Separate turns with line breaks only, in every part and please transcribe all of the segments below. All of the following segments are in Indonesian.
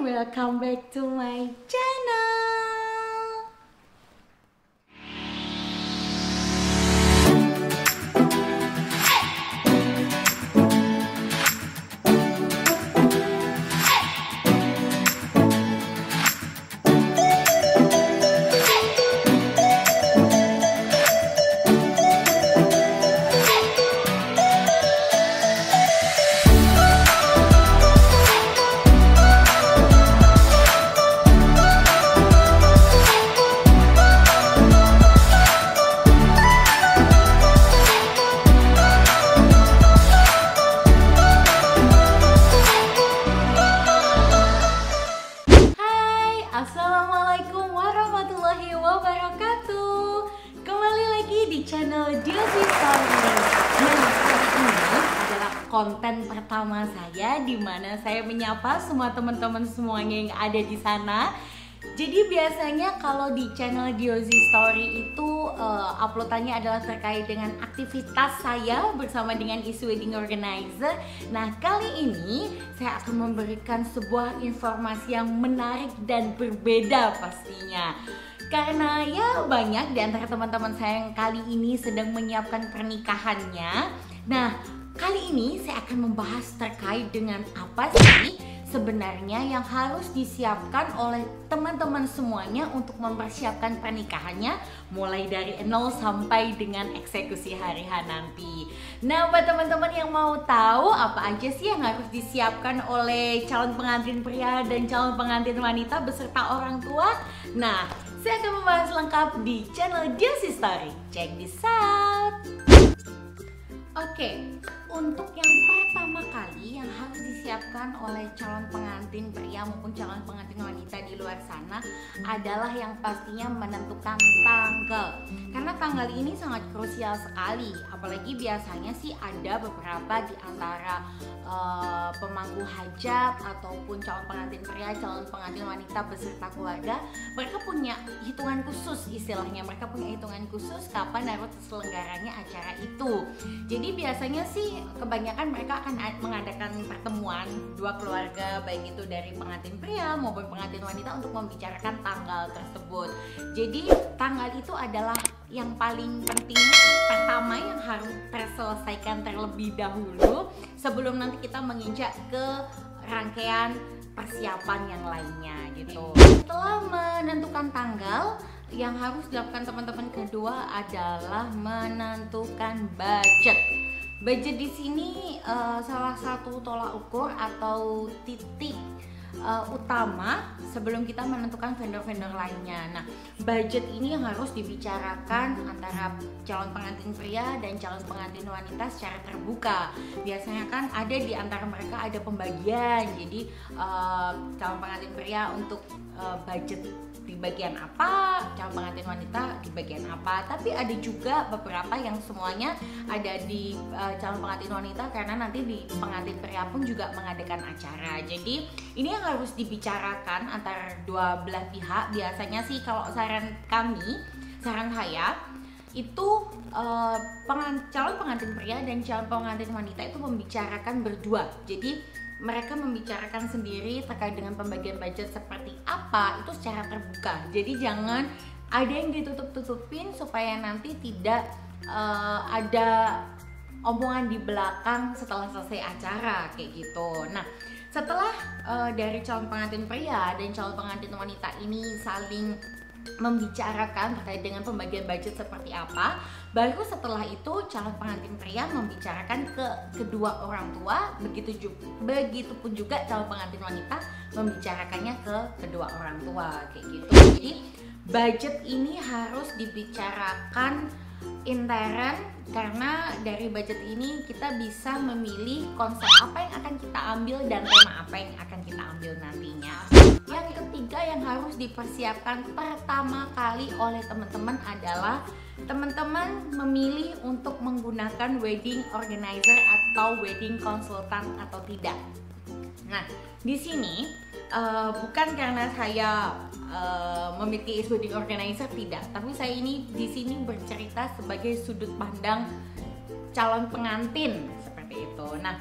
welcome back to my channel. Assalamualaikum warahmatullahi wabarakatuh. Kembali lagi di channel Diosi Story. Nah, kali ini adalah konten pertama saya di mana saya menyapa semua teman-teman semuanya yang ada di sana. Jadi biasanya kalau di channel Diosi Story itu uploadannya adalah terkait dengan aktivitas saya bersama dengan isu wedding organizer. Nah, kali ini saya akan memberikan sebuah informasi yang menarik dan berbeda pastinya. Karena ya banyak di antara teman-teman saya yang kali ini sedang menyiapkan pernikahannya. Nah, kali ini saya akan membahas terkait dengan apa sih sebenarnya yang harus disiapkan oleh teman-teman semuanya untuk mempersiapkan pernikahannya mulai dari 0 sampai dengan eksekusi hari H nanti. Nah, buat teman-teman yang mau tahu apa aja sih yang harus disiapkan oleh calon pengantin pria dan calon pengantin wanita beserta orang tua, nah, saya akan membahas lengkap di channel Diosi Story. Check this out. Oke, untuk yang pertama kali yang harus disiapkan oleh calon pengantin pria maupun calon pengantin wanita di luar sana adalah yang pastinya menentukan tanggal. Karena tanggal ini sangat krusial sekali, apalagi biasanya sih ada beberapa di antara pemangku hajat ataupun calon pengantin pria, calon pengantin wanita beserta keluarga, mereka punya hitungan khusus istilahnya, mereka punya hitungan khusus kapan harus terselenggaranya acara itu. Jadi biasanya sih kebanyakan mereka akan mengadakan pertemuan dua keluarga, baik itu dari pengantin pria maupun pengantin wanita untuk membicarakan tanggal tersebut. Jadi tanggal itu adalah yang paling penting pertama yang harus terselesaikan terlebih dahulu sebelum nanti kita menginjak ke rangkaian persiapan yang lainnya gitu. Setelah menentukan tanggal, yang harus dilakukan teman-teman kedua adalah menentukan budget. Budget di sini salah satu tolak ukur atau titik utama sebelum kita menentukan vendor-vendor lainnya. Nah, budget ini yang harus dibicarakan antara calon pengantin pria dan calon pengantin wanita secara terbuka. Biasanya kan ada di antara mereka ada pembagian. Jadi calon pengantin pria untuk budget di bagian apa, calon pengantin wanita di bagian apa. Tapi ada juga beberapa yang semuanya ada di calon pengantin wanita karena nanti di pengantin pria pun juga mengadakan acara. Jadi ini yang harus dibicarakan antara dua belah pihak. Biasanya sih kalau saran saya itu calon pengantin pria dan calon pengantin wanita itu membicarakan berdua. Jadi mereka membicarakan sendiri terkait dengan pembagian budget seperti apa itu secara terbuka. Jadi jangan ada yang ditutup-tutupin supaya nanti tidak ada omongan di belakang setelah selesai acara kayak gitu. Nah, setelah dari calon pengantin pria dan calon pengantin wanita ini saling membicarakan terkait dengan pembagian budget seperti apa, baru setelah itu calon pengantin pria membicarakan ke kedua orang tua, begitu pun juga calon pengantin wanita membicarakannya ke kedua orang tua kayak gitu. Jadi budget ini harus dibicarakan intern karena dari budget ini kita bisa memilih konsep apa yang akan kita ambil dan tema apa yang akan kita ambil nantinya. Yang ketiga yang harus dipersiapkan pertama kali oleh teman-teman adalah teman-teman memilih untuk menggunakan wedding organizer atau wedding consultant atau tidak. Nah, di sini bukan karena saya memiliki wedding organizer, tidak, tapi saya ini di sini bercerita sebagai sudut pandang calon pengantin seperti itu. Nah,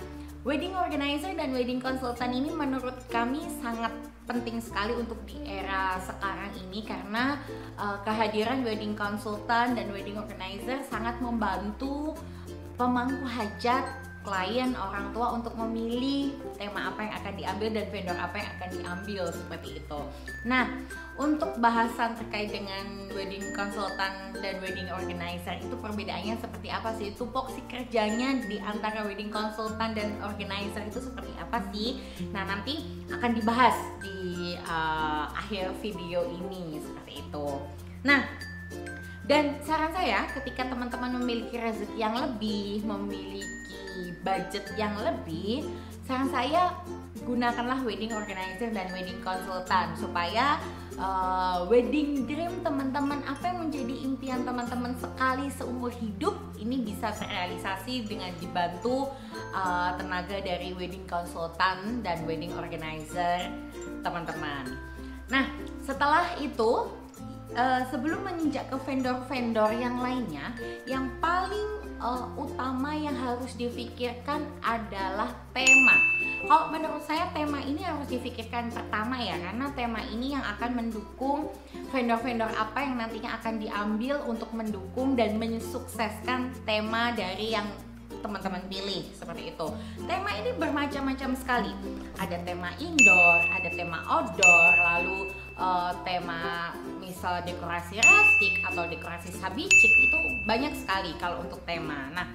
wedding organizer dan wedding consultant ini menurut kami sangat penting sekali untuk di era sekarang ini, karena kehadiran wedding consultant dan wedding organizer sangat membantu pemangku hajat, klien, orang tua untuk memilih tema apa yang akan diambil dan vendor apa yang akan diambil, seperti itu. Nah, untuk bahasan terkait dengan wedding consultant dan wedding organizer itu perbedaannya seperti apa sih? Tupoksi kerjanya di antara wedding consultant dan organizer itu seperti apa sih? Nah, nanti akan dibahas di akhir video ini, seperti itu. Nah, dan saran saya ketika teman-teman memiliki rezeki yang lebih, memiliki budget yang lebih, saran saya gunakanlah wedding organizer dan wedding consultant supaya wedding dream teman-teman, apa yang menjadi impian teman-teman sekali seumur hidup ini bisa terrealisasi dengan dibantu tenaga dari wedding consultant dan wedding organizer teman-teman. Nah, setelah itu sebelum menginjak ke vendor-vendor yang lainnya, yang paling utama yang harus difikirkan adalah tema. Kalau menurut saya tema ini harus difikirkan pertama ya, karena tema ini yang akan mendukung vendor-vendor apa yang nantinya akan diambil untuk mendukung dan mensukseskan tema dari yang teman-teman pilih, seperti itu. Tema ini bermacam-macam sekali. Ada tema indoor, ada tema outdoor, lalu tema misal dekorasi rustic atau dekorasi sabicik, itu banyak sekali kalau untuk tema. Nah,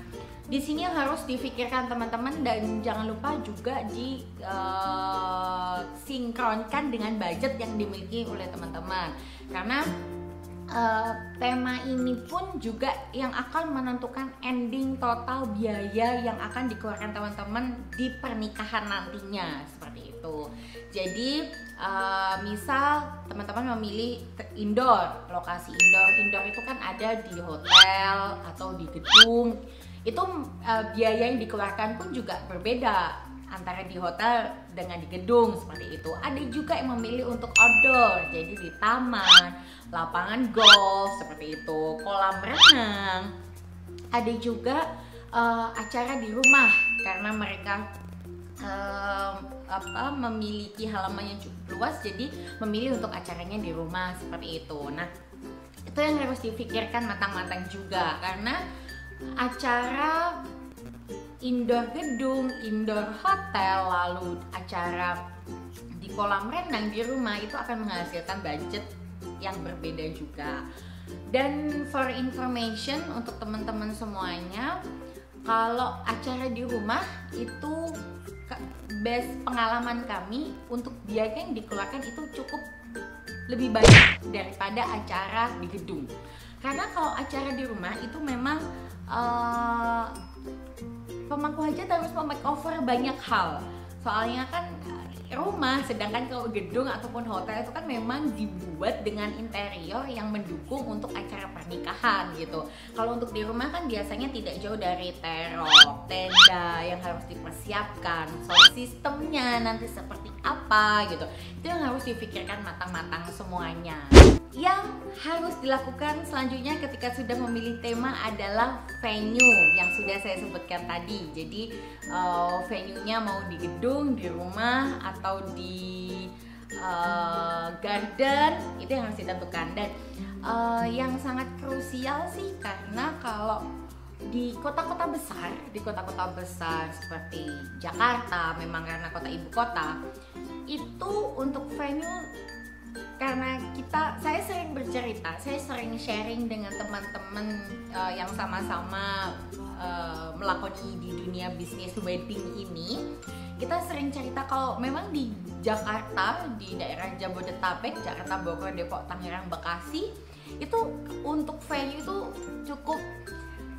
di sini yang harus difikirkan teman-teman, dan jangan lupa juga sinkronkan dengan budget yang dimiliki oleh teman-teman, karena tema ini pun juga yang akan menentukan ending total biaya yang akan dikeluarkan teman-teman di pernikahan nantinya, seperti itu. Jadi misal teman-teman memilih indoor, lokasi indoor itu kan ada di hotel atau di gedung, itu biaya yang dikeluarkan pun juga berbeda antara di hotel dengan di gedung, seperti itu. Ada juga yang memilih untuk outdoor, jadi di taman, lapangan golf, seperti itu, kolam renang. Ada juga acara di rumah, karena mereka memiliki halaman yang cukup luas, jadi memilih untuk acaranya di rumah, seperti itu. Nah, itu yang harus dipikirkan matang-matang juga, karena acara indoor gedung, indoor hotel, lalu acara di kolam renang di rumah itu akan menghasilkan budget yang berbeda juga. Dan for information untuk teman-teman semuanya, kalau acara di rumah itu base pengalaman kami, untuk biaya yang dikeluarkan itu cukup lebih banyak daripada acara di gedung. Karena kalau acara di rumah itu memang pemangku hajat harus memakeover banyak hal. Soalnya kan rumah, sedangkan kalau gedung ataupun hotel itu kan memang dibuat dengan interior yang mendukung untuk acara pernikahan gitu. Kalau untuk di rumah kan biasanya tidak jauh dari terok, tenda yang harus dipersiapkan, sound sistemnya nanti seperti apa gitu. Itu yang harus dipikirkan matang-matang semuanya. Yang harus dilakukan selanjutnya ketika sudah memilih tema adalah venue yang sudah saya sebutkan tadi. Jadi venue-nya mau di gedung, di rumah, atau di garden, itu yang harus ditentukan. Dan yang sangat krusial sih, karena kalau di kota-kota besar seperti Jakarta, memang karena kota ibu kota, itu untuk venue, karena saya sering bercerita, saya sering sharing dengan teman-teman yang sama-sama melakoni di dunia bisnis wedding ini. Kita sering cerita kalau memang di Jakarta, di daerah Jabodetabek, Jakarta, Bogor, Depok, Tangerang, Bekasi, itu untuk venue itu cukup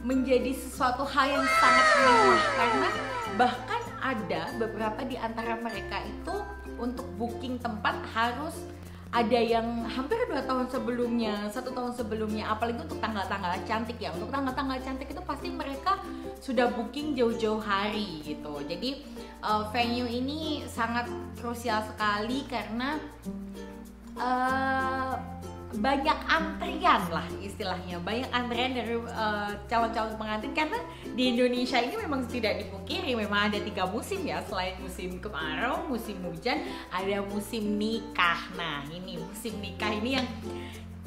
menjadi sesuatu hal yang sangat mewah, karena bahkan ada beberapa di antara mereka itu untuk booking tempat harus ada yang hampir 2 tahun sebelumnya, 1 tahun sebelumnya, apalagi untuk tanggal-tanggal cantik ya. Untuk tanggal-tanggal cantik itu pasti mereka sudah booking jauh-jauh hari gitu. Jadi venue ini sangat krusial sekali, karena banyak antrian lah istilahnya, banyak antrian dari calon-calon pengantin, karena di Indonesia ini memang tidak dipungkiri memang ada 3 musim ya, selain musim kemarau, musim hujan, ada musim nikah. Nah ini musim nikah ini yang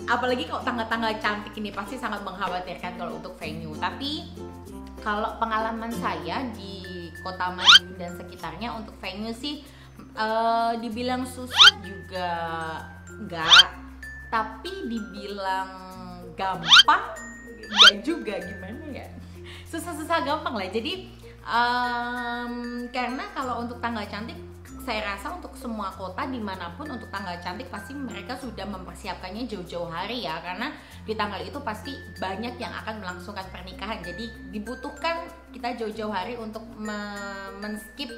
apalagi kalau tanggal-tanggal cantik ini pasti sangat mengkhawatirkan kalau untuk venue. Tapi kalau pengalaman saya di Kota Madiun dan sekitarnya untuk venue sih dibilang susah juga enggak, tapi dibilang gampang enggak juga, gimana ya, susah-susah gampang lah. Jadi karena kalau untuk tanggal cantik, saya rasa untuk semua kota dimanapun untuk tanggal cantik pasti mereka sudah mempersiapkannya jauh-jauh hari ya, karena di tanggal itu pasti banyak yang akan melangsungkan pernikahan. Jadi dibutuhkan kita jauh-jauh hari untuk men-skip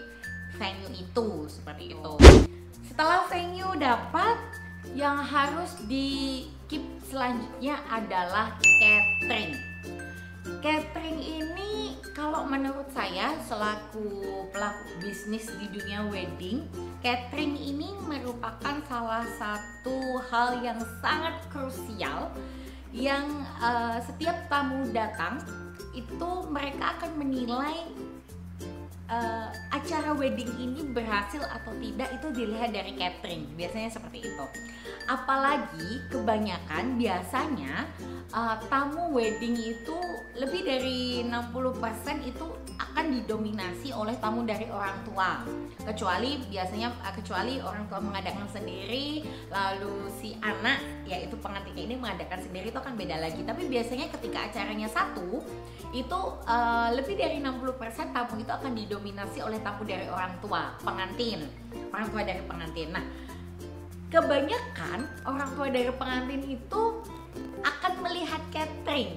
venue itu, seperti itu. Setelah venue dapat, yang harus di keep selanjutnya adalah catering. Catering ini kalau menurut saya selaku pelaku bisnis di dunia wedding, catering ini merupakan salah satu hal yang sangat krusial yang setiap tamu datang itu mereka akan menilai acara wedding ini berhasil atau tidak itu dilihat dari catering, biasanya seperti itu. Apalagi kebanyakan biasanya tamu wedding itu lebih dari 60% itu akan didominasi oleh tamu dari orang tua. Kecuali orang tua mengadakan sendiri, lalu si anak yaitu pengantinnya ini mengadakan sendiri, itu akan beda lagi. Tapi biasanya ketika acaranya satu itu lebih dari 60% tamu itu akan didominasi oleh tamu dari orang tua pengantin, orang tua dari pengantin. Nah, kebanyakan orang tua dari pengantin itu akan melihat catering.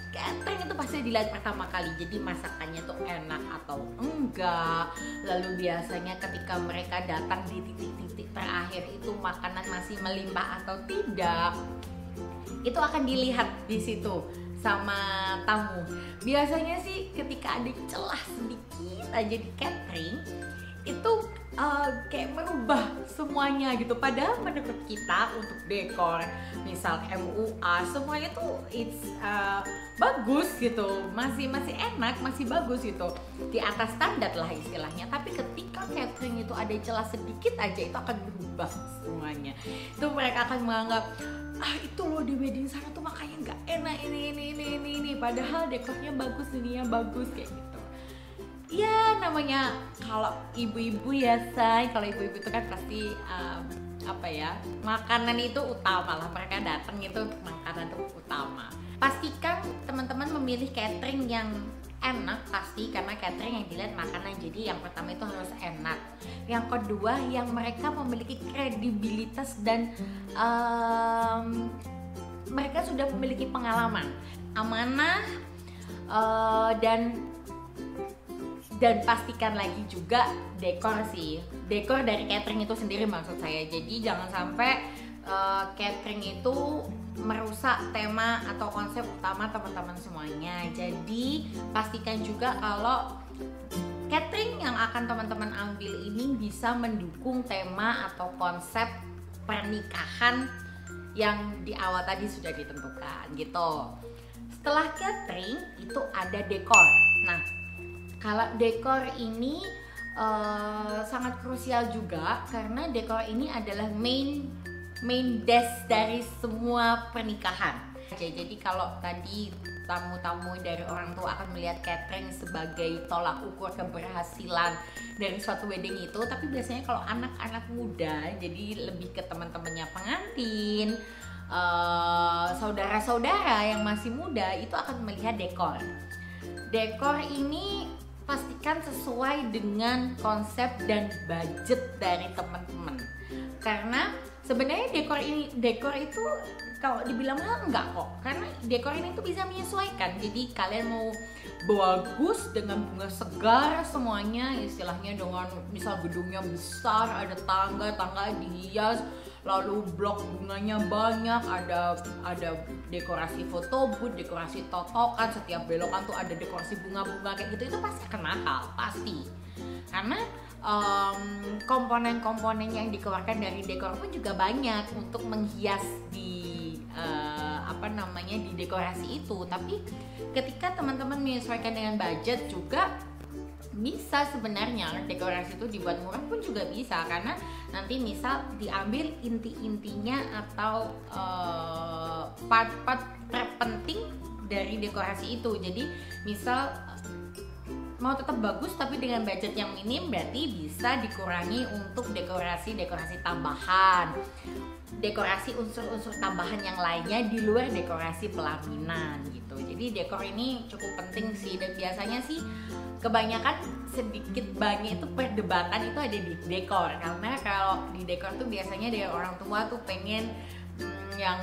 Catering itu pasti dilihat pertama kali, jadi masakannya tuh enak atau enggak. Lalu biasanya ketika mereka datang di titik-titik terakhir itu makanan masih melimpah atau tidak, itu akan dilihat di situ sama tamu. Biasanya sih ketika ada celah sedikit aja di catering itu kayak merubah semuanya gitu. Padahal menurut kita untuk dekor, misal MUA, semuanya tuh bagus gitu, masih enak, masih bagus gitu, di atas standar lah istilahnya. Tapi ketika catering itu ada celah sedikit aja itu akan berubah semuanya. Itu mereka akan menganggap itu loh di wedding sana tuh makanya nggak enak ini. Padahal dekornya bagus, ininya bagus kayak gitu. Ya namanya kalau ibu-ibu ya say, kalau ibu-ibu itu kan pasti makanan itu utama lah, mereka datang itu makanan itu utama. Pastikan teman-teman memilih catering yang enak pasti, karena catering yang dilihat makanan. Jadi yang pertama itu harus enak, yang kedua yang mereka memiliki kredibilitas dan mereka sudah memiliki pengalaman, amanah, dan pastikan lagi juga dekor sih, dekor dari catering itu sendiri maksud saya. Jadi jangan sampai catering itu merusak tema atau konsep utama teman-teman semuanya. Jadi pastikan juga kalau catering yang akan teman-teman ambil ini bisa mendukung tema atau konsep pernikahan yang di awal tadi sudah ditentukan gitu. Setelah catering itu ada dekor. Nah, kalau dekor ini sangat krusial juga, karena dekor ini adalah main dash dari semua pernikahan. Jadi kalau tadi tamu-tamu dari orang tua akan melihat catering sebagai tolak ukur keberhasilan dari suatu wedding itu, tapi biasanya kalau anak-anak muda, jadi lebih ke teman-temannya pengantin, saudara-saudara yang masih muda itu akan melihat dekor. Dekor ini pastikan sesuai dengan konsep dan budget dari teman-teman. Karena sebenarnya dekor itu kalau dibilang mahal enggak kok. Karena dekor ini tuh bisa menyesuaikan. Jadi kalian mau bagus dengan bunga segar semuanya, istilahnya dengan misal gedungnya besar, ada tangga dihias, lalu blok bunganya banyak, ada dekorasi foto booth, dekorasi totokan, setiap belokan tuh ada dekorasi bunga-bunga kayak gitu, itu pasti akan mahal, pasti. Karena komponen-komponen yang dikeluarkan dari dekor pun juga banyak untuk menghias di di dekorasi itu. Tapi ketika teman-teman menyesuaikan dengan budget juga bisa sebenarnya, dekorasi itu dibuat murah pun juga bisa, karena nanti misal diambil inti-intinya atau part-part terpenting dari dekorasi itu. Jadi misal mau tetap bagus tapi dengan budget yang minim, berarti bisa dikurangi untuk dekorasi tambahan, dekorasi unsur-unsur tambahan yang lainnya di luar dekorasi pelaminan gitu. Jadi dekor ini cukup penting sih, dan biasanya sih kebanyakan sedikit banyak itu perdebatan itu ada di dekor, karena kalau di dekor tuh biasanya dari orang tua tuh pengen yang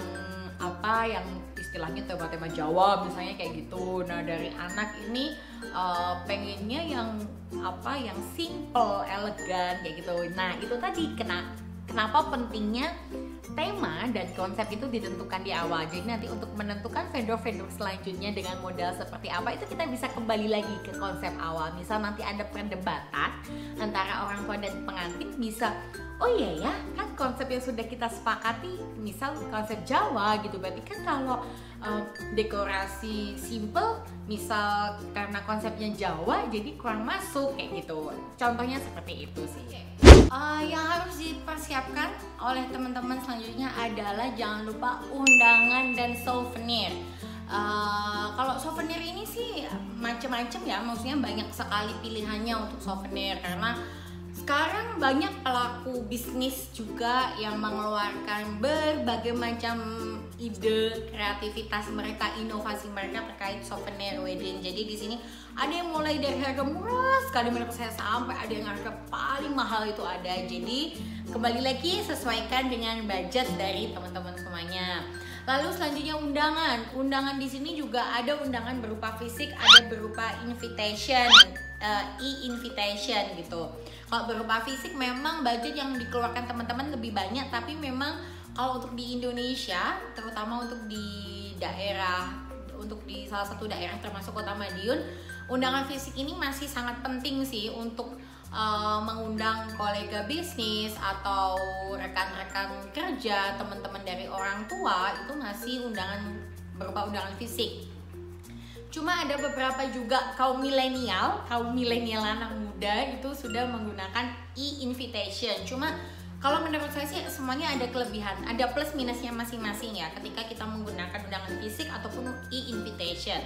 istilahnya tema-tema Jawa misalnya kayak gitu. Nah dari anak ini pengennya yang simple, elegan kayak gitu. Nah itu tadi kenapa pentingnya tema dan konsep itu ditentukan di awal. Jadi nanti untuk menentukan vendor-vendor selanjutnya dengan modal seperti apa, itu kita bisa kembali lagi ke konsep awal. Misal nanti ada perdebatan antara orang tua dan pengantin, bisa oh iya ya, kan konsep yang sudah kita sepakati misal konsep Jawa gitu, berarti kan kalau dekorasi simple misal karena konsepnya Jawa jadi kurang masuk kayak gitu. Contohnya seperti itu sih. Yang harus dipersiapkan oleh teman-teman selanjutnya adalah jangan lupa undangan dan souvenir. Kalau souvenir ini sih macam-macam ya, maksudnya banyak sekali pilihannya untuk souvenir, karena sekarang banyak pelaku bisnis juga yang mengeluarkan berbagai macam ide, kreativitas mereka, inovasi mereka terkait souvenir wedding. Jadi di sini ada yang mulai dari harga murah sekali menurut saya, sampai ada yang harga paling mahal itu ada. Jadi kembali lagi sesuaikan dengan budget dari teman-teman semuanya. Lalu selanjutnya undangan di sini juga ada undangan berupa fisik, ada berupa invitation, e-invitation gitu. Kalau berupa fisik memang budget yang dikeluarkan teman-teman lebih banyak, tapi memang kalau untuk di Indonesia, terutama untuk di salah satu daerah termasuk Kota Madiun, undangan fisik ini masih sangat penting sih untuk mengundang kolega bisnis atau rekan-rekan kerja, teman-teman dari orang tua, itu masih berupa undangan fisik. Cuma ada beberapa juga kaum milenial anak muda itu sudah menggunakan e-invitation. Cuma kalau menurut saya sih semuanya ada kelebihan, ada plus minusnya masing-masing ya ketika kita menggunakan undangan fisik ataupun e-invitation.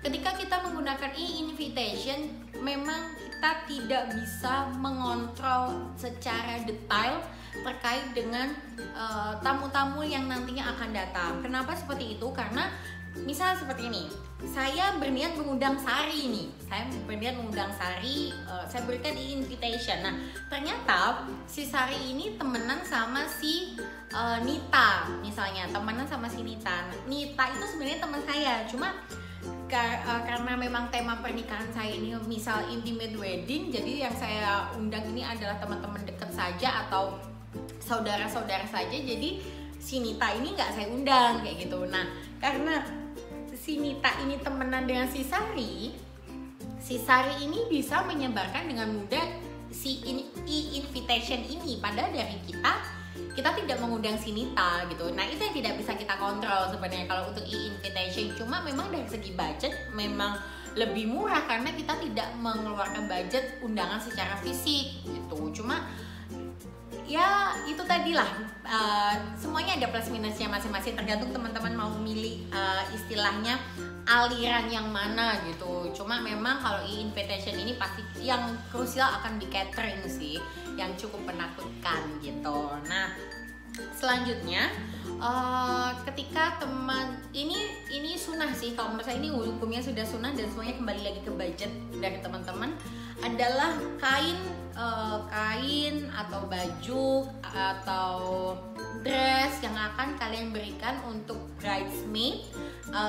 Ketika kita menggunakan e-invitation, memang kita tidak bisa mengontrol secara detail terkait dengan tamu-tamu yang nantinya akan datang. Kenapa seperti itu? Karena misal seperti ini, saya berniat mengundang Sari nih, saya berikan invitation. Nah ternyata si Sari ini temenan sama si Nita misalnya, Nita itu sebenarnya teman saya, cuma karena memang tema pernikahan saya ini misal intimate wedding, jadi yang saya undang ini adalah teman-teman dekat saja atau saudara-saudara saja, jadi si Nita ini nggak saya undang kayak gitu. Nah karena si Nita ini temenan dengan si Sari ini bisa menyebarkan dengan mudah si e-invitation ini, padahal dari kita tidak mengundang si Nita gitu. Nah itu yang tidak bisa kita kontrol sebenarnya kalau untuk e-invitation. Cuma memang dari segi budget memang lebih murah karena kita tidak mengeluarkan budget undangan secara fisik gitu. Cuma ya itu tadilah, semuanya ada plus minusnya masing-masing, tergantung teman-teman mau milih istilahnya aliran yang mana gitu. Cuma memang kalau e-invitation ini pasti yang krusial akan di catering sih, yang cukup menakutkan gitu. Nah selanjutnya ketika teman ini sunnah sih, kalau menurut saya ini hukumnya sudah sunnah dan semuanya kembali lagi ke budget dari teman-teman, adalah kain atau baju atau dress yang akan kalian berikan untuk bridesmaid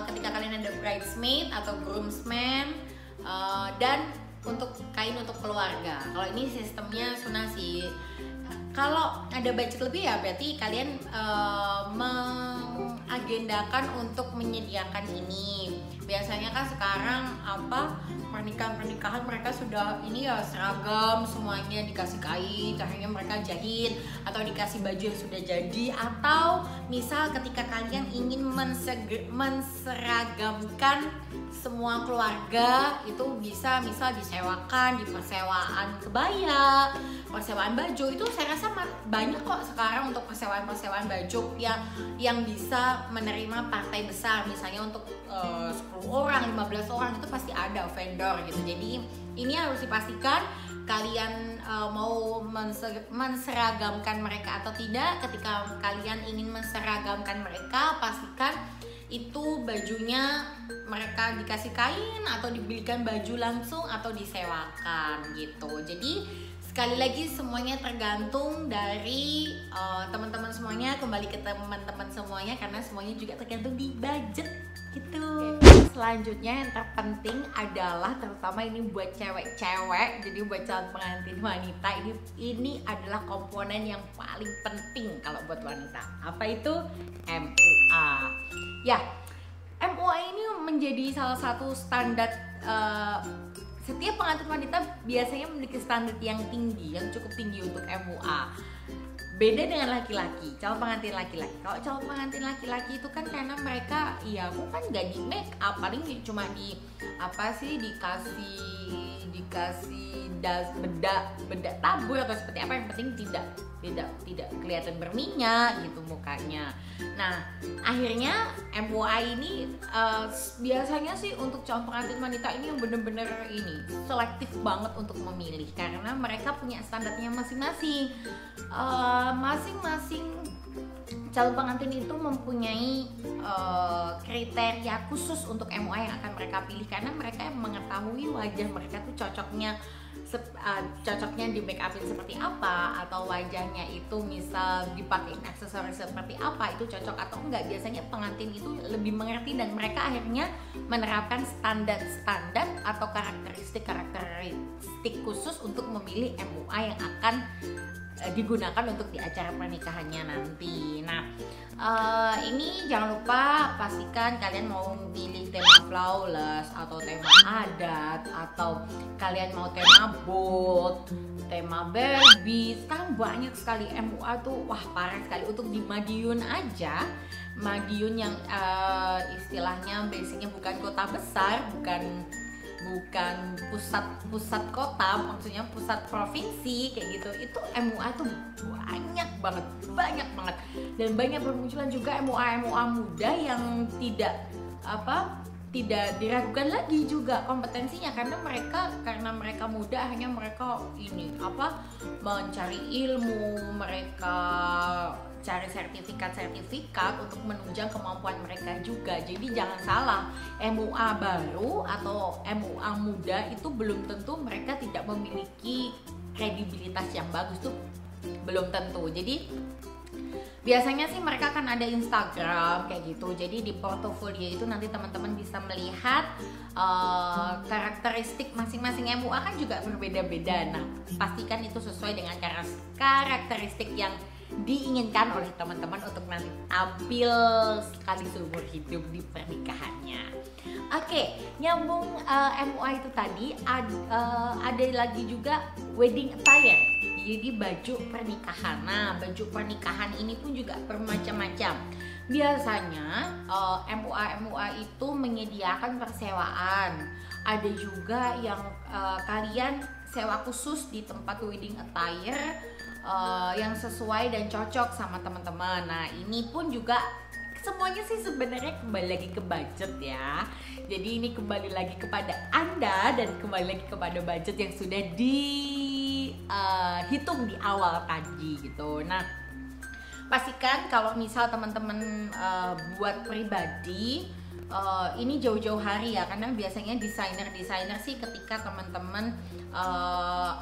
ketika kalian ada bridesmaid atau groomsmen, dan untuk kain untuk keluarga. Kalau ini sistemnya sunnah sih. Kalau ada budget lebih ya berarti kalian mengagendakan untuk menyediakan ini. Biasanya kan sekarang pernikahan mereka sudah ini ya seragam, semuanya dikasih kain, akhirnya mereka jahit atau dikasih baju yang sudah jadi, atau misal ketika kalian ingin menseragamkan semua keluarga, itu bisa misal disewakan di persewaan kebaya, persewaan baju. Itu saya rasa banyak kok sekarang untuk persewaan baju yang bisa menerima partai besar, misalnya untuk 10 orang, 15 orang, itu pasti ada vendor gitu. Jadi ini harus dipastikan kalian mau menseragamkan mereka atau tidak. Ketika kalian ingin menseragamkan mereka, pastikan itu bajunya mereka dikasih kain atau dibelikan baju langsung atau disewakan gitu. Jadi sekali lagi semuanya tergantung dari teman-teman semuanya, kembali ke teman-teman semuanya, karena semuanya juga tergantung di budget gitu. Selanjutnya yang terpenting adalah, terutama ini buat cewek-cewek, jadi buat calon pengantin wanita, ini adalah komponen yang paling penting kalau buat wanita. Apa itu? MUA. Ya, MUA ini menjadi salah satu standar. Setiap pengantin wanita biasanya memiliki standar yang tinggi, yang cukup tinggi untuk MUA. Beda dengan laki-laki, calon pengantin laki-laki. Kalau calon pengantin laki-laki itu kan karena mereka, ya aku kan nggak di make up, paling cuma di dikasih bedak tabur atau seperti apa, yang penting tidak kelihatan berminyak gitu mukanya. Nah, akhirnya MUA ini biasanya sih untuk calon pengantin wanita ini yang bener-bener ini selektif banget untuk memilih, karena mereka punya standarnya masing-masing. Masing-masing calon pengantin itu mempunyai kriteria khusus untuk MUA yang akan mereka pilih, karena mereka mengetahui wajah mereka tuh cocoknya di make upin seperti apa, atau wajahnya itu misal dipakai aksesoris seperti apa, itu cocok atau enggak. Biasanya pengantin itu lebih mengerti dan mereka akhirnya menerapkan standar atau karakteristik khusus untuk memilih MUA yang akan digunakan untuk di acara pernikahannya nanti. Nah, ini jangan lupa pastikan kalian mau pilih tema flawless atau tema adat, atau kalian mau tema bold, tema Barbie. Sekarang banyak sekali MUA tuh, wah parah sekali. Untuk di Madiun aja, Madiun yang istilahnya basicnya bukan kota besar, bukan pusat kota, maksudnya pusat provinsi kayak gitu, itu MUA tuh banyak banget, dan banyak bermunculan juga MUA muda yang tidak diragukan lagi juga kompetensinya, karena mereka muda, hanya mereka mencari ilmu, mereka cari sertifikat untuk menunjang kemampuan mereka juga. Jadi jangan salah, MUA baru atau MUA muda itu belum tentu mereka tidak memiliki kredibilitas yang bagus, tuh belum tentu. Jadi biasanya sih mereka kan ada Instagram kayak gitu, jadi di portofolio itu nanti teman-teman bisa melihat karakteristik masing-masing MUA kan juga berbeda-beda. Nah, pastikan itu sesuai dengan karakteristik yang diinginkan oleh teman-teman untuk nanti tampil sekali seumur hidup di pernikahannya. Oke, nyambung MUA itu tadi, ada lagi juga wedding attire, jadi baju pernikahan. Nah, baju pernikahan ini pun juga bermacam-macam. Biasanya MUA itu menyediakan persewaan. Ada juga yang kalian sewa khusus di tempat wedding attire yang sesuai dan cocok sama teman-teman. Nah, ini pun juga semuanya sih sebenarnya kembali lagi ke budget ya. Jadi ini kembali lagi kepada Anda dan kembali lagi kepada budget yang sudah dihitung di awal tadi gitu. Nah, pastikan kalau misal teman-teman buat pribadi, ini jauh-jauh hari ya, karena biasanya desainer sih ketika teman-teman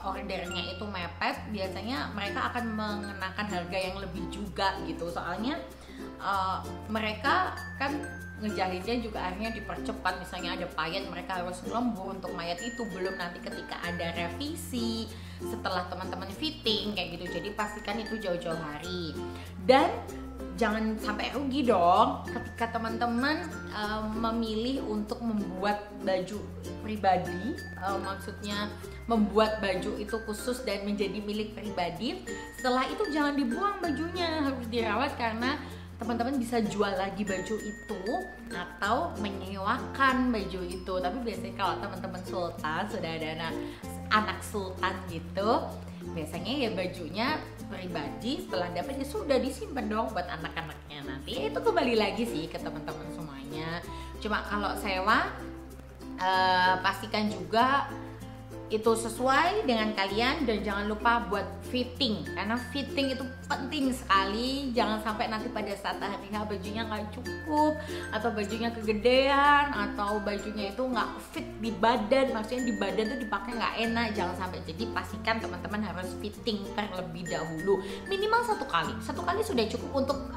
ordernya itu mepet, biasanya mereka akan mengenakan harga yang lebih juga gitu. Soalnya mereka kan ngejahitnya juga akhirnya dipercepat, misalnya ada payet mereka harus lembur untuk mayat itu, belum nanti ketika ada revisi setelah teman-teman fitting kayak gitu. Jadi pastikan itu jauh-jauh hari. Dan jangan sampai rugi dong ketika teman-teman memilih untuk membuat baju pribadi, maksudnya membuat baju itu khusus dan menjadi milik pribadi. Setelah itu jangan dibuang bajunya, harus dirawat karena teman-teman bisa jual lagi baju itu atau menyewakan baju itu. Tapi biasanya kalau teman-teman sultan, sudah ada anak sultan gitu, biasanya ya bajunya pribadi, setelah dapat ya sudah disimpan dong buat anak-anaknya nanti. Ya, itu kembali lagi sih ke teman-teman semuanya. Cuma kalau sewa pastikan juga itu sesuai dengan kalian dan jangan lupa buat fitting, karena fitting itu penting sekali. Jangan sampai nanti pada saat hari H bajunya nggak cukup, atau bajunya kegedean, atau bajunya itu nggak fit di badan, maksudnya di badan tuh dipakai nggak enak. Jangan sampai. Jadi pastikan teman-teman harus fitting terlebih dahulu, minimal satu kali sudah cukup untuk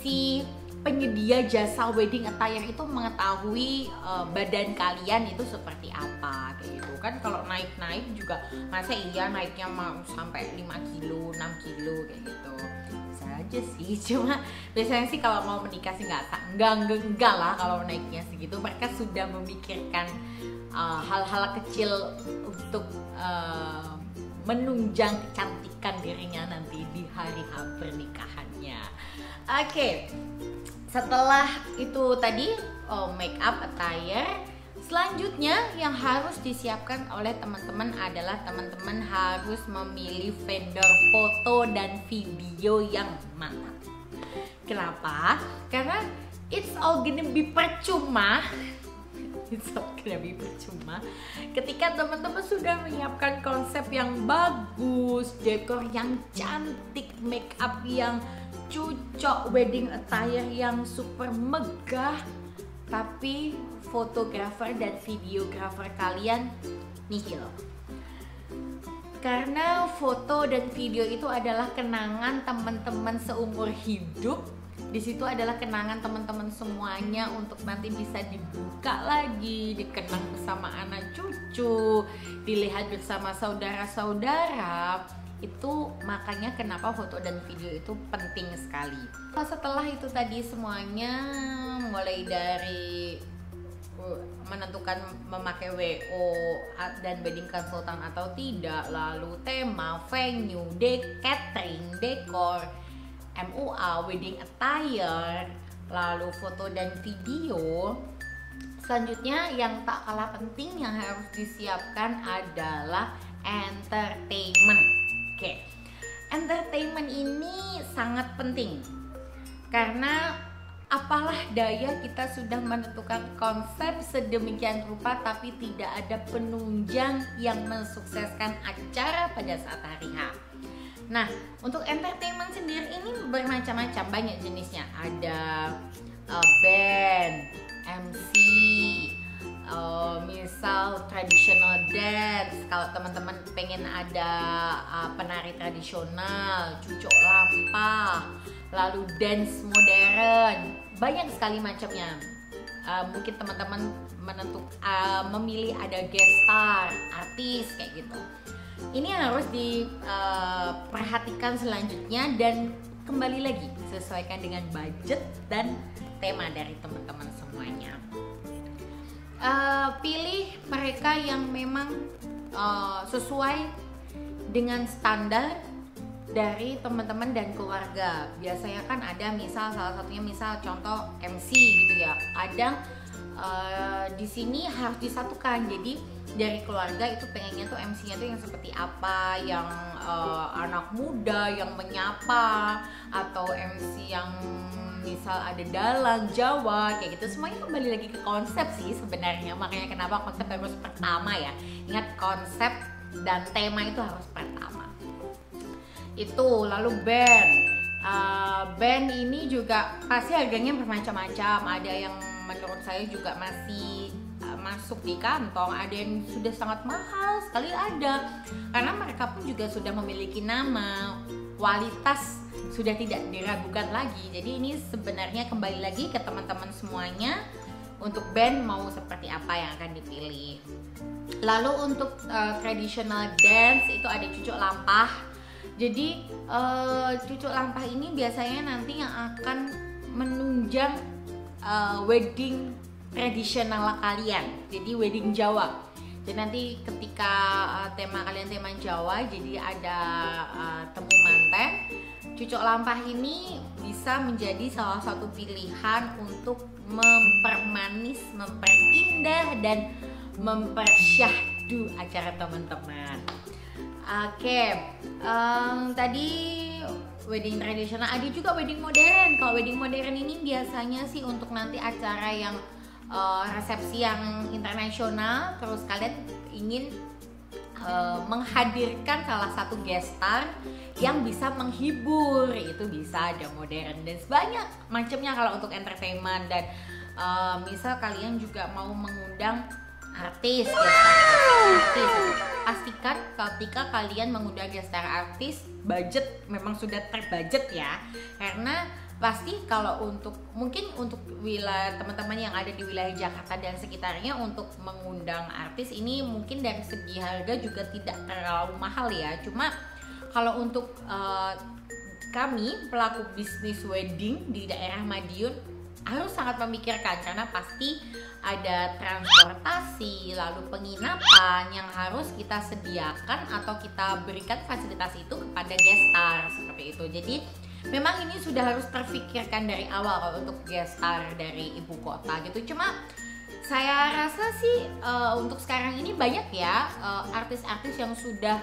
si penyedia jasa wedding attire itu mengetahui badan kalian itu seperti apa kayak gitu kan. Kalau naik juga masa iya naiknya mau sampai 5 kilo 6 kilo kayak gitu, bisa aja sih. Cuma biasanya sih kalau mau menikah sih enggak lah kalau naiknya segitu. Mereka sudah memikirkan hal-hal kecil untuk menunjang kecantikan dirinya nanti di hari H pernikahannya. Oke. Setelah itu tadi make up attire, selanjutnya yang harus disiapkan oleh teman-teman adalah teman-teman harus memilih vendor foto dan video yang mantap. Kenapa? Karena it's all gonna be percuma. It's all gonna be percuma ketika teman-teman sudah menyiapkan konsep yang bagus, dekor yang cantik, make up yang cocok, wedding attire yang super megah, tapi fotografer dan videografer kalian nihil. Karena foto dan video itu adalah kenangan teman-teman seumur hidup. Di situ adalah kenangan teman-teman semuanya untuk nanti bisa dibuka lagi, dikenang bersama anak cucu, dilihat bersama saudara-saudara. Itu makanya kenapa foto dan video itu penting sekali. Setelah itu tadi semuanya, mulai dari menentukan memakai WO dan wedding consultant atau tidak, lalu tema, venue, catering, dekor, MUA, wedding attire, lalu foto dan video. Selanjutnya yang tak kalah penting yang harus disiapkan adalah entertainment. Oke, entertainment ini sangat penting karena apalah daya kita sudah menentukan konsep sedemikian rupa tapi tidak ada penunjang yang mensukseskan acara pada saat hari H. Nah, untuk entertainment sendiri ini bermacam-macam, banyak jenisnya. Ada band, MC, misal traditional dance. Kalau teman-teman pengen ada penari tradisional, cucuk lampah, lalu dance modern, banyak sekali macamnya. Mungkin teman-teman memilih ada guest star, artis kayak gitu. Ini harus diperhatikan selanjutnya dan kembali lagi sesuaikan dengan budget dan tema dari teman-teman semuanya. Pilih mereka yang memang sesuai dengan standar dari teman-teman dan keluarga. Biasanya kan ada salah satunya contoh MC gitu ya. Kadang di sini harus disatukan. Jadi dari keluarga itu pengennya tuh MC-nya tuh yang seperti apa, yang anak muda yang menyapa, atau MC yang misal ada dalang Jawa kayak gitu. Semuanya kembali lagi ke konsep sih sebenarnya. Makanya kenapa konsep harus pertama ya. Ingat, konsep dan tema itu harus pertama. Itu lalu band. Band ini juga pasti harganya bermacam-macam. Ada yang menurut saya juga masih masuk di kantong, ada yang sudah sangat mahal sekali ada. Karena mereka pun juga sudah memiliki nama, kualitas sudah tidak diragukan lagi. Jadi ini sebenarnya kembali lagi ke teman-teman semuanya untuk band mau seperti apa yang akan dipilih. Lalu untuk traditional dance itu ada cucuk lampah Jadi cucuk lampah ini biasanya nanti yang akan menunjang wedding tradisional kalian, jadi wedding Jawa. Jadi nanti ketika tema kalian tema Jawa, jadi ada temu manten, cucuk lampah ini bisa menjadi salah satu pilihan untuk mempermanis, memperindah, dan mempersyahdu acara teman-teman. Oke, tadi wedding tradisional, ada juga wedding modern. Kalau wedding modern ini biasanya sih untuk nanti acara yang resepsi yang internasional, terus kalian ingin menghadirkan salah satu guest star yang bisa menghibur, itu bisa ada modern dan banyak macamnya kalau untuk entertainment. Dan misal kalian juga mau mengundang artis, artis, pastikan ketika kalian mengundang guest star artis, budget memang sudah terbudget ya, karena pasti kalau untuk mungkin untuk wilayah teman-teman yang ada di wilayah Jakarta dan sekitarnya, untuk mengundang artis ini mungkin dari segi harga juga tidak terlalu mahal ya. Cuma kalau untuk kami pelaku bisnis wedding di daerah Madiun harus sangat memikirkan, karena pasti ada transportasi, lalu penginapan yang harus kita sediakan atau kita berikan fasilitas itu kepada guest star seperti itu. Jadi memang ini sudah harus terfikirkan dari awal kalau untuk guest star dari ibu kota gitu. Cuma saya rasa sih untuk sekarang ini banyak ya artis-artis yang sudah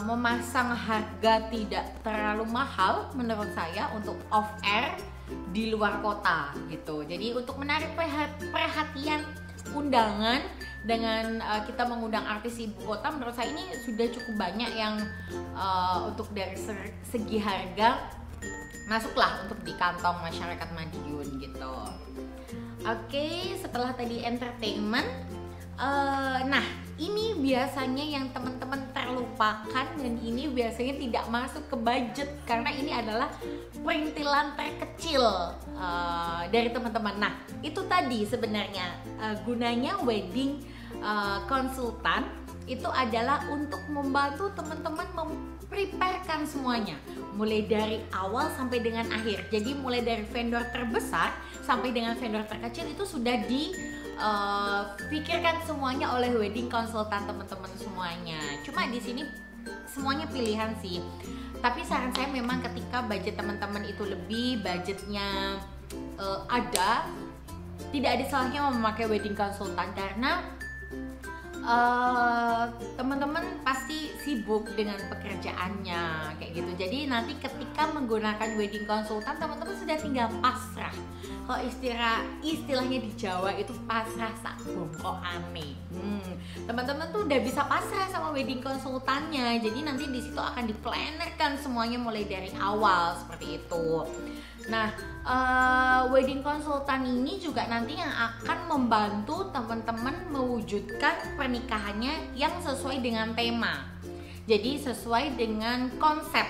memasang harga tidak terlalu mahal menurut saya untuk off air di luar kota gitu. Jadi untuk menarik perhatian undangan dengan kita mengundang artis ibu kota, menurut saya ini sudah cukup banyak yang untuk dari segi harga masuklah untuk di kantong masyarakat Madiun gitu. Oke, setelah tadi entertainment, nah ini biasanya yang teman-teman terlupakan dan ini biasanya tidak masuk ke budget karena ini adalah perintilan terkecil dari teman-teman. Nah itu tadi sebenarnya gunanya wedding konsultan itu adalah untuk membantu teman-teman mempreparekan semuanya mulai dari awal sampai dengan akhir. Jadi mulai dari vendor terbesar sampai dengan vendor terkecil itu sudah dipikirkan semuanya oleh wedding konsultan teman-teman semuanya. Cuma di sini semuanya pilihan sih. Tapi saran saya memang ketika budget teman-teman itu lebih, budgetnya ada, tidak ada salahnya memakai wedding konsultan karena teman-teman pasti sibuk dengan pekerjaannya kayak gitu. Jadi nanti ketika menggunakan wedding konsultan, teman-teman sudah tinggal pasrah. Kalau istilahnya di Jawa itu pasrah sak bongkok ane. Teman-teman tuh udah bisa pasrah sama wedding konsultannya. Jadi nanti di situ akan diplannerkan semuanya mulai dari awal seperti itu. Nah, wedding konsultan ini juga nanti yang akan membantu teman-teman mewujudkan pernikahannya yang sesuai dengan tema. Jadi sesuai dengan konsep.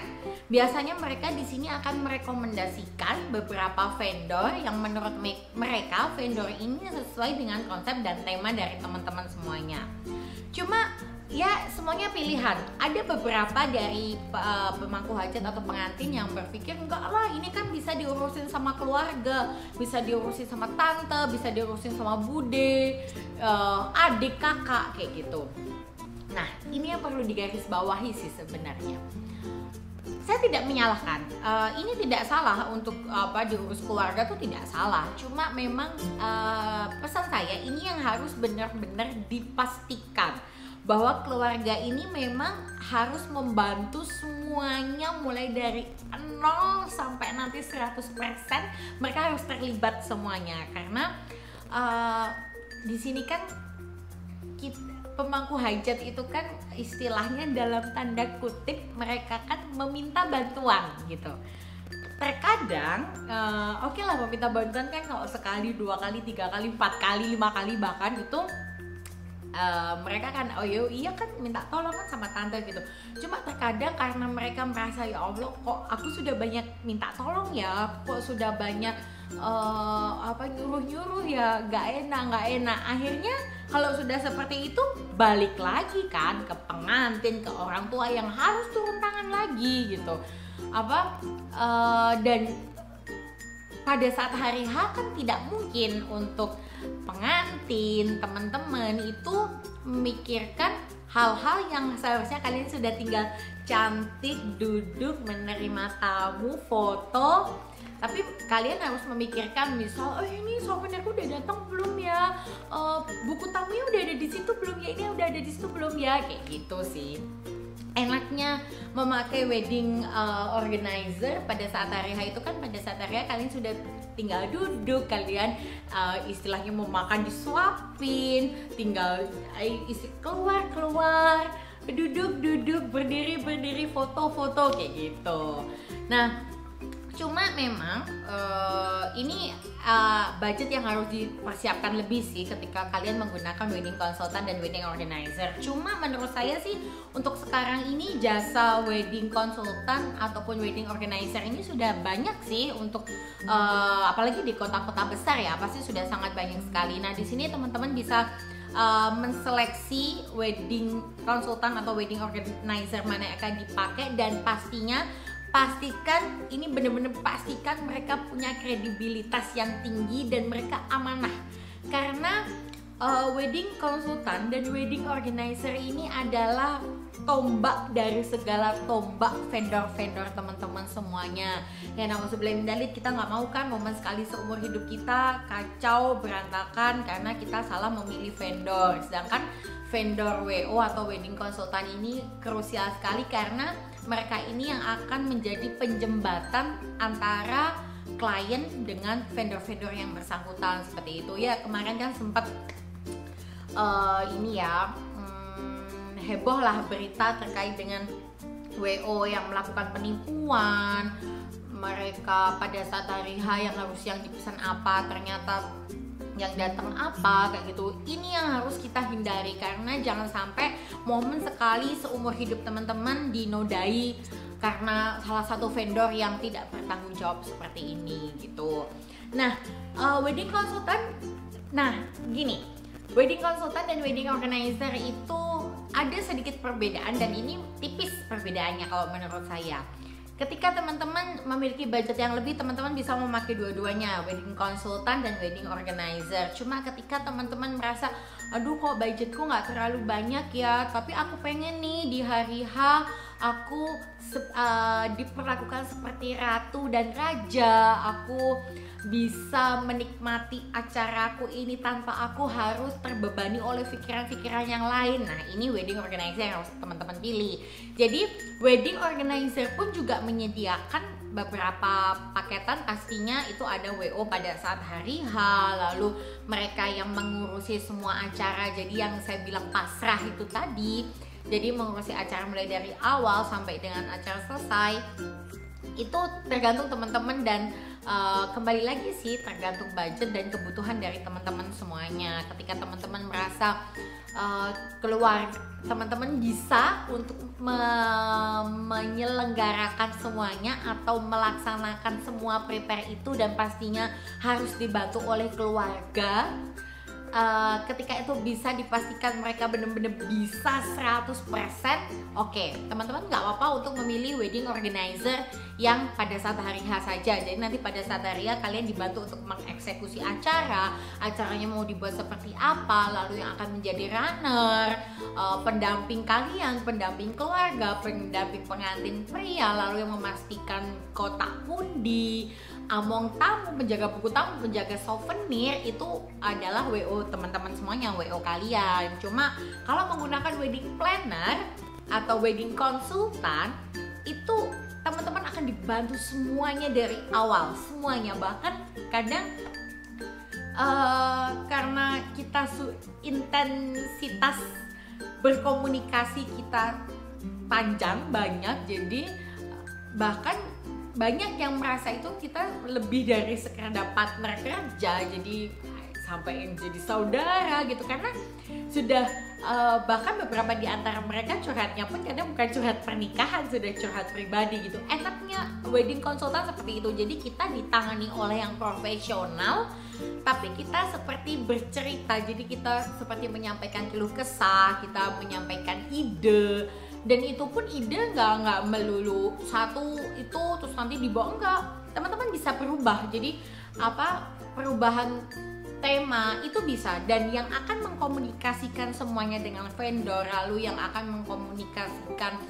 Biasanya mereka di sini akan merekomendasikan beberapa vendor yang menurut mereka vendor ini sesuai dengan konsep dan tema dari teman-teman semuanya. Cuma ya semuanya pilihan. Ada beberapa dari pemangku hajat atau pengantin yang berpikir enggak lah, ini kan bisa diurusin sama keluarga, bisa diurusin sama tante, bisa diurusin sama bude, adik, kakak kayak gitu. Nah ini yang perlu digarisbawahi sih sebenarnya. Saya tidak menyalahkan, ini tidak salah untuk diurus keluarga tuh tidak salah. Cuma memang pesan saya ini yang harus benar-benar dipastikan bahwa keluarga ini memang harus membantu semuanya mulai dari 0 sampai nanti 100%. Mereka harus terlibat semuanya karena di sini kan pemangku hajat itu kan istilahnya dalam tanda kutip mereka kan meminta bantuan gitu. Terkadang oke lah meminta bantuan kan kalau sekali, 2 kali, 3 kali, 4 kali, 5 kali bahkan itu mereka kan oh iya kan minta tolong kan sama tante gitu. Cuma terkadang karena mereka merasa ya Allah kok aku sudah banyak minta tolong ya, kok sudah banyak nyuruh-nyuruh ya, gak enak. Akhirnya kalau sudah seperti itu balik lagi kan ke pengantin, ke orang tua yang harus turun tangan lagi gitu. Dan pada saat hari H kan tidak mungkin untuk pengantin, teman-teman itu memikirkan hal-hal yang seharusnya kalian sudah tinggal cantik, duduk, menerima tamu, foto. Tapi kalian harus memikirkan misal, ini souvenirku udah datang belum ya, buku tamunya udah ada di situ belum ya, ini udah ada di situ belum ya, kayak gitu sih. Enaknya memakai wedding organizer pada saat hari H itu kan pada saat hari H kalian sudah tinggal duduk, kalian istilahnya mau makan disuapin, tinggal keluar, duduk, berdiri, foto kayak gitu. Nah, cuma memang ini budget yang harus dipersiapkan lebih sih ketika kalian menggunakan wedding consultant dan wedding organizer. Cuma menurut saya sih untuk sekarang ini jasa wedding consultant ataupun wedding organizer ini sudah banyak sih untuk apalagi di kota-kota besar ya, pasti sudah sangat banyak sekali. Nah, di sini teman-teman bisa menseleksi wedding consultant atau wedding organizer mana yang akan dipakai, dan pastikan ini benar-benar pastikan mereka punya kredibilitas yang tinggi dan mereka amanah, karena wedding consultant dan wedding organizer ini adalah tombak dari segala tombak vendor-vendor teman-teman semuanya. Ya na'udzubillah min dzalik, kita nggak mau kan momen sekali seumur hidup kita kacau berantakan karena kita salah memilih vendor. Sedangkan vendor WO atau wedding consultant ini krusial sekali karena mereka ini yang akan menjadi penjembatan antara klien dengan vendor-vendor yang bersangkutan seperti itu. Ya kemarin kan sempat heboh lah berita terkait dengan WO yang melakukan penipuan. Mereka pada saat hari H yang harus yang dipesan apa ternyata yang datang apa kayak gitu. Ini yang harus kita hindari karena jangan sampai momen sekali seumur hidup teman-teman dinodai karena salah satu vendor yang tidak bertanggung jawab seperti ini gitu. Nah, wedding consultant, wedding consultant dan wedding organizer itu ada sedikit perbedaan dan ini tipis perbedaannya kalau menurut saya. Ketika teman-teman memiliki budget yang lebih, teman-teman bisa memakai dua-duanya, wedding consultant dan wedding organizer. Cuma ketika teman-teman merasa, aduh kok budgetku nggak terlalu banyak ya, tapi aku pengen nih di hari H aku diperlakukan seperti ratu dan raja, aku bisa menikmati acaraku ini tanpa aku harus terbebani oleh pikiran-pikiran yang lain. Nah, ini wedding organizer yang harus teman-teman pilih. Jadi, wedding organizer pun juga menyediakan beberapa paketan, pastinya itu ada WO pada saat hari H, lalu mereka yang mengurusi semua acara, jadi yang saya bilang pasrah itu tadi, jadi mengurusi acara mulai dari awal sampai dengan acara selesai. Itu tergantung teman-teman dan kembali lagi sih tergantung budget dan kebutuhan dari teman-teman semuanya. Ketika teman-teman merasa teman-teman bisa untuk menyelenggarakan semuanya atau melaksanakan semua prepare itu dan pastinya harus dibantu oleh keluarga. Ketika itu bisa dipastikan mereka benar-benar bisa 100%, oke, teman-teman nggak apa-apa untuk memilih wedding organizer yang pada saat hari H saja. Jadi nanti pada saat hari H kalian dibantu untuk mengeksekusi acaranya mau dibuat seperti apa, lalu yang akan menjadi runner, pendamping kalian, pendamping keluarga, pendamping pengantin pria, lalu yang memastikan kotak pundi, among tamu, penjaga buku tamu, penjaga souvenir, itu adalah WO teman-teman semuanya, WO kalian. Cuma kalau menggunakan wedding planner atau wedding consultant, itu teman-teman akan dibantu semuanya dari awal, semuanya. Bahkan kadang karena kita intensitas berkomunikasi kita panjang, banyak, jadi bahkan banyak yang merasa itu kita lebih dari sekedar partner kerja. Jadi sampai yang jadi saudara gitu, karena sudah bahkan beberapa di antara mereka curhatnya pun karena bukan curhat pernikahan, sudah curhat pribadi gitu. Enaknya wedding consultant seperti itu, jadi kita ditangani oleh yang profesional tapi kita seperti bercerita, jadi kita seperti menyampaikan keluh kesah, kita menyampaikan ide, dan itu pun ide nggak melulu satu itu terus nanti dibawa, enggak, teman-teman bisa berubah. Jadi perubahan tema itu bisa, dan yang akan mengkomunikasikan semuanya dengan vendor, lalu yang akan mengkomunikasikan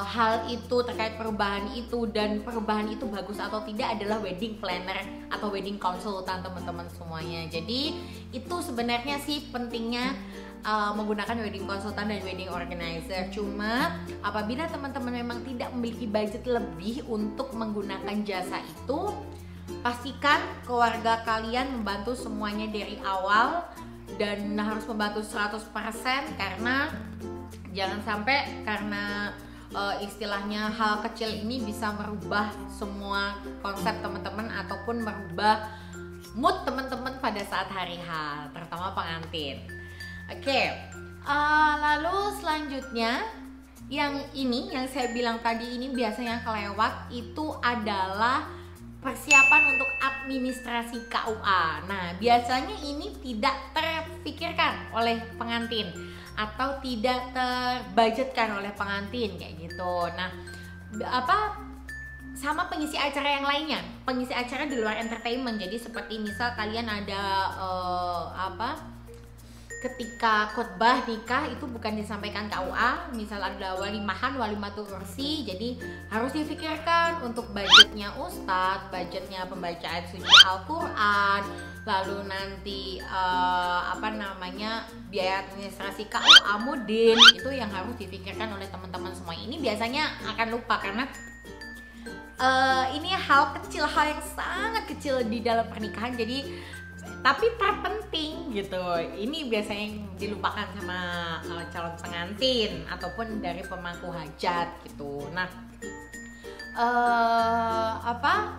hal itu terkait perubahan itu, dan perubahan itu bagus atau tidak adalah wedding planner atau wedding consultant, teman-teman semuanya. Jadi itu sebenarnya sih pentingnya menggunakan wedding consultant dan wedding organizer. Cuma apabila teman-teman memang tidak memiliki budget lebih untuk menggunakan jasa itu, pastikan keluarga kalian membantu semuanya dari awal, dan harus membantu 100%, karena jangan sampai karena istilahnya hal kecil ini bisa merubah semua konsep teman-teman ataupun merubah mood teman-teman pada saat hari H, terutama pengantin. Oke, lalu selanjutnya yang saya bilang tadi ini biasanya kelewat, itu adalah persiapan untuk administrasi KUA. Nah, biasanya ini tidak terpikirkan oleh pengantin atau tidak terbudgetkan oleh pengantin kayak gitu. Nah, sama pengisi acara yang lainnya, pengisi acara di luar entertainment. Jadi seperti misal kalian ada ketika khotbah nikah itu bukan disampaikan KUA, misal ada walimatul ursi, jadi harus difikirkan untuk budgetnya ustadz, budgetnya pembacaan suci Al-Quran, lalu nanti biaya administrasi KUA mudin, itu yang harus difikirkan oleh teman-teman semua. Ini biasanya akan lupa karena ini hal kecil, hal yang sangat kecil di dalam pernikahan, jadi tapi terpenting gitu. Ini biasanya yang dilupakan sama calon pengantin ataupun dari pemangku hajat gitu. Nah,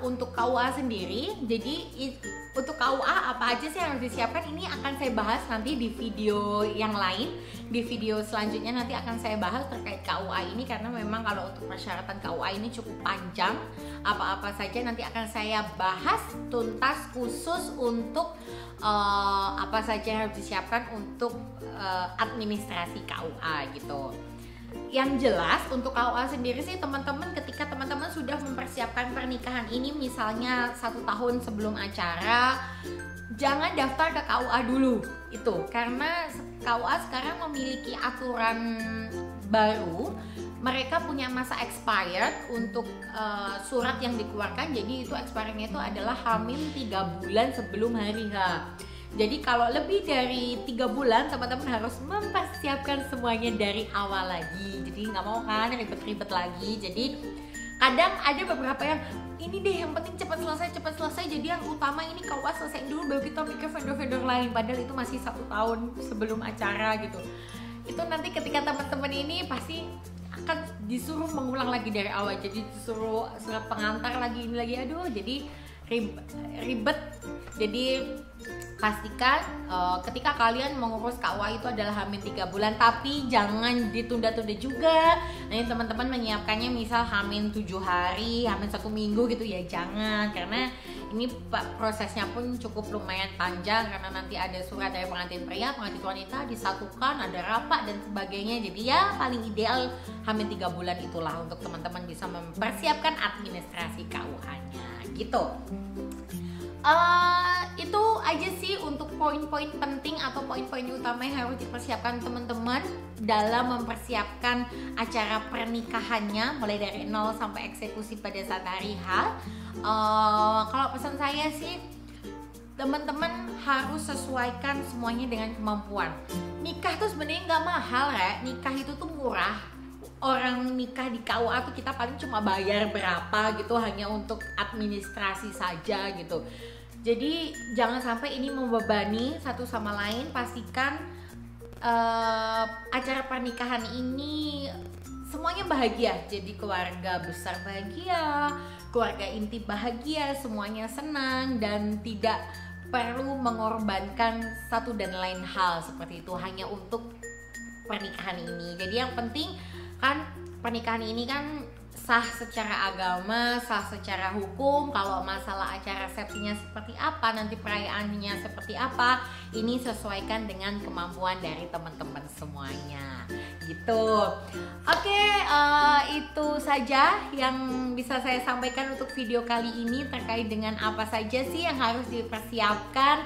untuk KUA sendiri, jadi untuk KUA apa aja sih yang harus disiapkan, ini akan saya bahas nanti di video yang lain. Di video selanjutnya nanti akan saya bahas terkait KUA ini, karena memang kalau untuk persyaratan KUA ini cukup panjang. Apa-apa saja nanti akan saya bahas tuntas khusus untuk apa saja yang harus disiapkan untuk administrasi KUA gitu. Yang jelas untuk KUA sendiri sih teman-teman, ketika teman-teman sudah mempersiapkan pernikahan ini, misalnya 1 tahun sebelum acara, jangan daftar ke KUA dulu itu, karena KUA sekarang memiliki aturan baru. Mereka punya masa expired untuk surat yang dikeluarkan, jadi itu expirednya itu adalah H-3 bulan sebelum hari H. Jadi kalau lebih dari 3 bulan, teman-teman harus mempersiapkan semuanya dari awal lagi. Jadi nggak mau kan ribet-ribet lagi. Jadi kadang ada beberapa yang ini deh yang penting cepat selesai. Jadi yang utama ini KUA selesai dulu, baru kita mikir vendor-vendor lain. Padahal itu masih 1 tahun sebelum acara gitu. Itu nanti ketika teman-teman ini pasti akan disuruh mengulang lagi dari awal. Jadi disuruh surat pengantar lagi, ini lagi, aduh, jadi ribet. Jadi pastikan ketika kalian mengurus KUA itu adalah H-3 bulan, tapi jangan ditunda-tunda juga. Nanti teman-teman menyiapkannya misal H-7 hari, H-1 minggu gitu ya, jangan, karena ini prosesnya pun cukup lumayan panjang, karena nanti ada surat dari pengantin pria, pengantin wanita disatukan, ada rapat dan sebagainya. Jadi ya paling ideal H-3 bulan itulah untuk teman-teman bisa mempersiapkan administrasi KUA-nya gitu. Itu aja sih untuk poin-poin penting atau poin-poin utama yang harus dipersiapkan teman-teman dalam mempersiapkan acara pernikahannya, mulai dari 0 sampai eksekusi pada saat hari H. Kalau pesan saya sih, teman-teman harus sesuaikan semuanya dengan kemampuan. Nikah tuh sebenarnya nggak mahal ya, nikah itu tuh murah. Orang nikah di KUA tuh kita paling cuma bayar berapa gitu, hanya untuk administrasi saja gitu. Jadi jangan sampai ini membebani satu sama lain. Pastikan acara pernikahan ini semuanya bahagia. Jadi keluarga besar bahagia, keluarga inti bahagia, semuanya senang dan tidak perlu mengorbankan satu dan lain hal seperti itu hanya untuk pernikahan ini. Jadi yang penting kan pernikahan ini kan sah secara agama, sah secara hukum. Kalau masalah acara resepsinya seperti apa, nanti perayaannya seperti apa, ini sesuaikan dengan kemampuan dari teman-teman semuanya gitu. Oke, itu saja yang bisa saya sampaikan untuk video kali ini terkait dengan apa saja sih yang harus dipersiapkan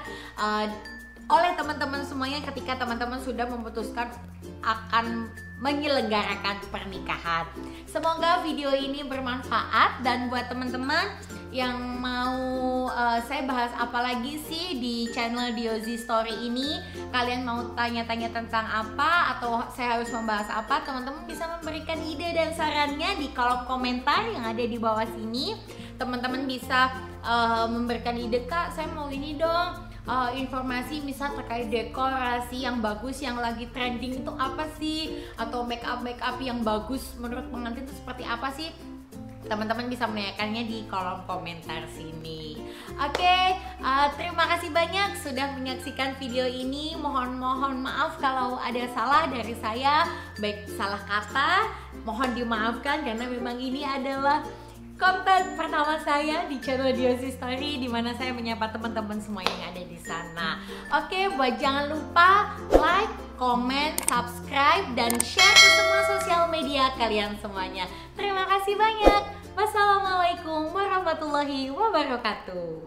oleh teman-teman semuanya ketika teman-teman sudah memutuskan akan menyelenggarakan pernikahan. Semoga video ini bermanfaat, dan buat teman-teman yang mau saya bahas apa lagi sih di channel Diozi Story ini, kalian mau tanya-tanya tentang apa atau saya harus membahas apa, teman-teman bisa memberikan ide dan sarannya di kolom komentar yang ada di bawah sini. Teman-teman bisa memberikan ide, Kak saya mau ini dong, informasi misal terkait dekorasi yang bagus yang lagi trending itu apa sih, atau make up yang bagus menurut pengantin itu seperti apa sih. Teman-teman bisa menanyakannya di kolom komentar sini. Oke, terima kasih banyak sudah menyaksikan video ini. Mohon maaf kalau ada salah dari saya, baik salah kata mohon dimaafkan karena memang ini adalah konten pertama saya di channel Diozi Story, di mana saya menyapa teman-teman semua yang ada di sana. Oke, buat jangan lupa like, comment, subscribe, dan share ke semua sosial media kalian semuanya. Terima kasih banyak. Wassalamualaikum warahmatullahi wabarakatuh.